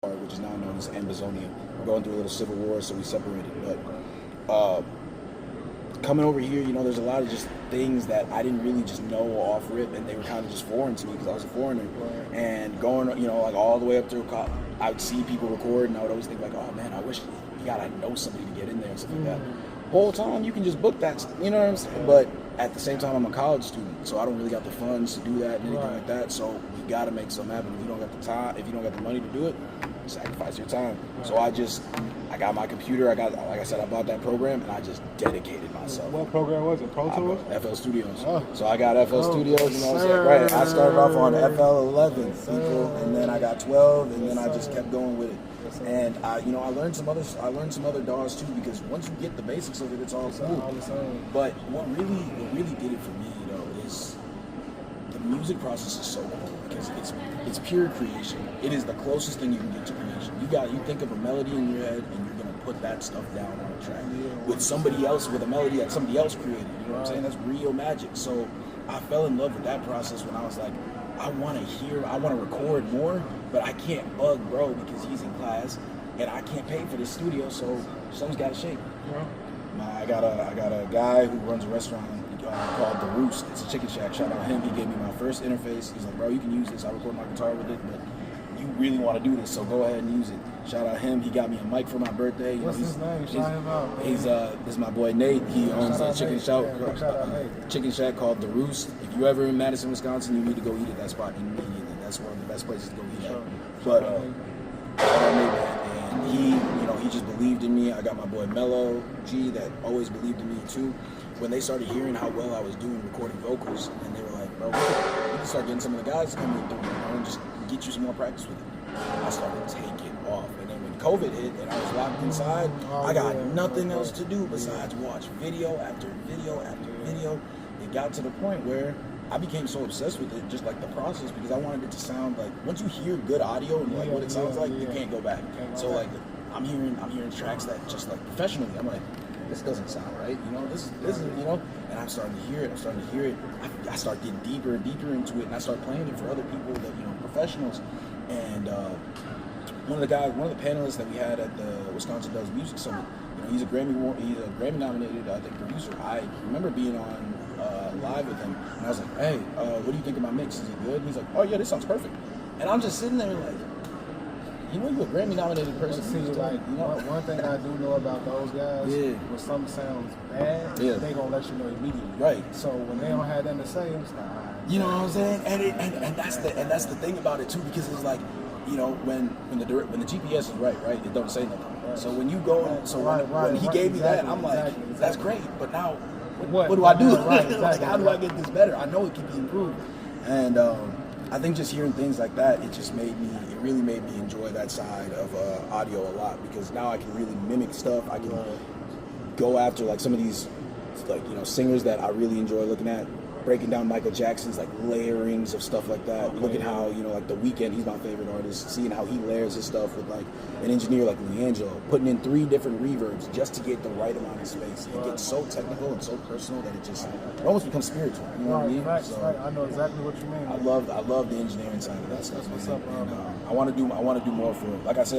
which is now known as Ambazonia. We're going through a little civil war, so we separated. But coming over here, you know, there's a lot of just things that I didn't really just know off rip, and they were kind of just foreign to me because I was a foreigner. And going, you know, like all the way up through college, I would see people record, and I would always think like, oh man, I wish you gotta know somebody to get in there and stuff like that. Whole time you can just book that, you know what I'm saying? But at the same time, I'm a college student, so I don't really got the funds to do that and anything like that. So you got to make something happen. If you don't got the time, if you don't got the money to do it, sacrifice your time. So I got my computer. Like I said, I bought that program and I just dedicated myself. What program was it? Pro Tools? FL Studios. Oh. So I got FL Studios. You know what I'm saying? Right. I started off on FL 11, people, and then I got 12, and then I just kept going with it. And I learned some other DAWs too, because once you get the basics of it, it's all cool. But what really did it for me, you know, is the music process is so cool because it's pure creation. It is the closest thing you can get to creation. You think of a melody in your head, and you're gonna put that stuff down on a track with somebody else, with a melody that somebody else created. You know what I'm saying? That's real magic. So I fell in love with that process when I was like, I want to record more, but I can't bug bro because he's in class and I can't pay for this studio, so something's got to shake. I got a guy who runs a restaurant called The Roost. It's a chicken shack. Shout out him. He gave me my first interface. He's like, bro, you can use this. I record my guitar with it, but you really want to do this, so go ahead and use it. Shout out him. He got me a mic for my birthday. What's his name? Shout him out. This is my boy Nate. He owns a chicken shack called The Roost. If you ever in Madison, Wisconsin, you need to go eat at that spot immediately. That's one of the best places to go eat at. But and he just believed in me. I got my boy Mello G that always believed in me too. When they started hearing how well I was doing recording vocals, and they were like, bro, we can start getting some of the guys to come in and just get you some more practice with it. I started taking off, and then when COVID hit and I was locked inside, I got nothing else to do besides watch video after video after video. It got to the point where I became so obsessed with it, just like the process, because I wanted it to sound like, once you hear good audio and like what it sounds like, you can't go back. So like I'm hearing tracks that just like professionally, I'm like, this doesn't sound right, you know, this is, you know, and I'm starting to hear it, I start getting deeper and deeper into it, and I start playing it for other people that, you know, professionals. And one of the panelists that we had at the Wisconsin Does Music Summit, you know, he's a Grammy nominated, I think, producer. I remember being on live with him, and I was like, hey, what do you think of my mix? Is it good? And he's like, oh yeah, this sounds perfect. And I'm just sitting there like, you know, you're a Grammy nominated person. See, like, you know, one thing I do know about those guys, when something sounds bad, they gonna let you know immediately. Right. So when they don't have nothing to say, it's like, you know what I'm saying? And that's the thing about it too, because it's like, you know, when the GPS is right, it don't say nothing. So when you go, when he gave me that, I'm like, that's great, but now what do I do? Like, how do I get this better? I know it can be improved. And I think just hearing things like that, it really made me enjoy that side of audio a lot, because now I can really mimic stuff. I can go after like some of these, like, you know, singers that I really enjoy looking at, breaking down Michael Jackson's like layerings of stuff like that. Look at how, you know, like The Weeknd, he's my favorite artist, seeing how he layers his stuff with like an engineer like Leangelo, putting in 3 different reverbs just to get the right amount of space. It gets so technical and so personal that it almost becomes spiritual. You know what I mean? So, I know exactly what you mean. I love the engineering side of that stuff. I want to do more for it. Like I said,